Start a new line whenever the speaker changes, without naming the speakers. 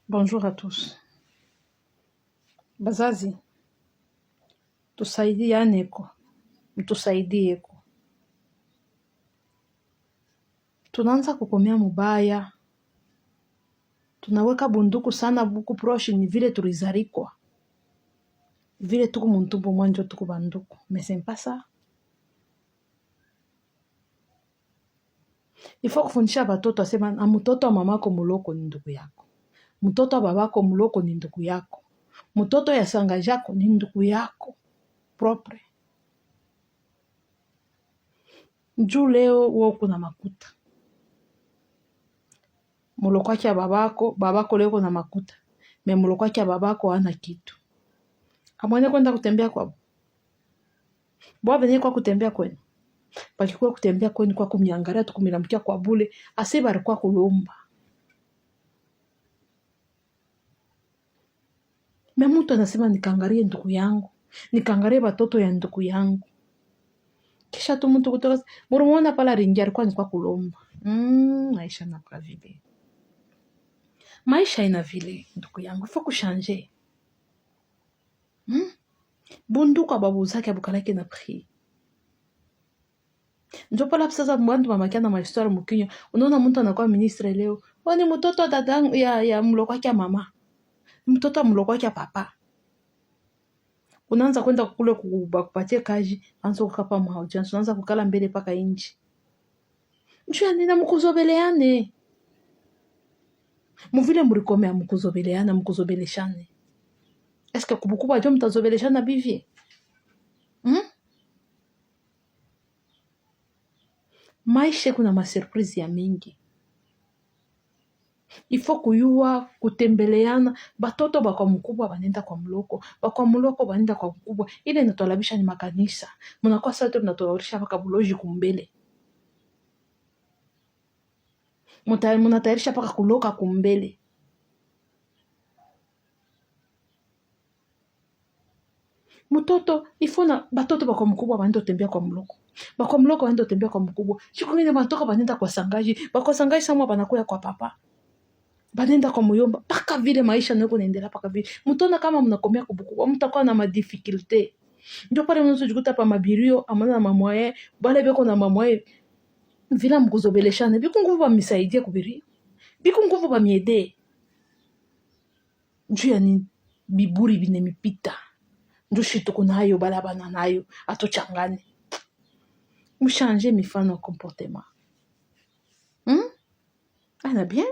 Bonjour à tous. Bazazi, tusaidianeko, mtusaidieko. Tunaanza kukomea mubaya. Tunaweka bunduku sana buku proche ni vile tulizarikwa. Vile tuku muntumbu mwanjo tuku banduku. Mais c'est pas ça. Ifo kufundisha batoto asema na mtoto wa mamako muloko ni ndugu yako. Mtoto wa babako muloko ni ndugu yako. Mtoto ya sangajako ni ndugu yako. Propre. Njoo leo wewe kuna makuta. Muloko ya babako leo kuna makuta. Me muloko ya babako hana kitu. Amwene kwenda kutembea kwao. Bwa benye kwa kutembea kwenu. Pakikuwa kutembea kwenu kwa kumyangaria tukumiramkia kwa bule, asiba alikuwa kulomba. Mtu anasema nikaangarie ndugu yangu, nikaangarie batoto ya ndugu yangu. Kisha tu mtu kutoka, murumuona pala ringia alikuwa ni kwa kulomba. Maisha na kwa vile. Maisha ina vile ndugu yangu, faut kushanje. Bundu kwa babu zake abukalake na pri. Ndio pala sasa mwandu mamakia na mahistoire mukinyo. Unaona mtu anakuwa ministre leo. Wani mtoto dadangu ya mloko wake mama. Mtoto wa mloko wake papa. Unaanza kwenda kule kupatia kazi, anza kukapa mahaujansi, unaanza kukala mbele paka inji. Njua nina mkuzobeleane. Muvile murikomea mkuzobeleana, mkuzobeleshane. Eske kubukuba jo mtazobeleshana bivye? Maisha kuna masurprise ya mingi. Ifo kuyua kutembeleana, batoto bakwa mkubwa banenda kwa mloko, bakwa mloko banenda kwa mkubwa. Ile inatolabisha ni makanisa. Munakuwa sasa tunatolabisha baka buloji kumbele. Munatayarisha paka kuloka kumbele. Mtoto ifuna batoto bakwa mkubwa banenda tembea kwa mloko. Bakwa mloko banenda tembea kwa mkubwa. Siku ngine batoka banenda kwa sangaji, bakwa sangaji samwa banakuya kwa papa. Banenda kwa muyomba, paka vile maisha nako naendelea paka vile. Mtona kama mnakomea kubukubwa, mtakuwa na madifficulté. Ndio pale mnazo jikuta pa mabirio, amana na mamwaye, bale beko na mamwaye. Vila mkuzobeleshane, biku nguvu ba misaidie kubiri. Biku nguvu ba miede. Njuu ya ni biburi bine mipita. Njuu shitu kunayo, balabana nayo, ato changane. Mchange mifano comportement. Ana bien?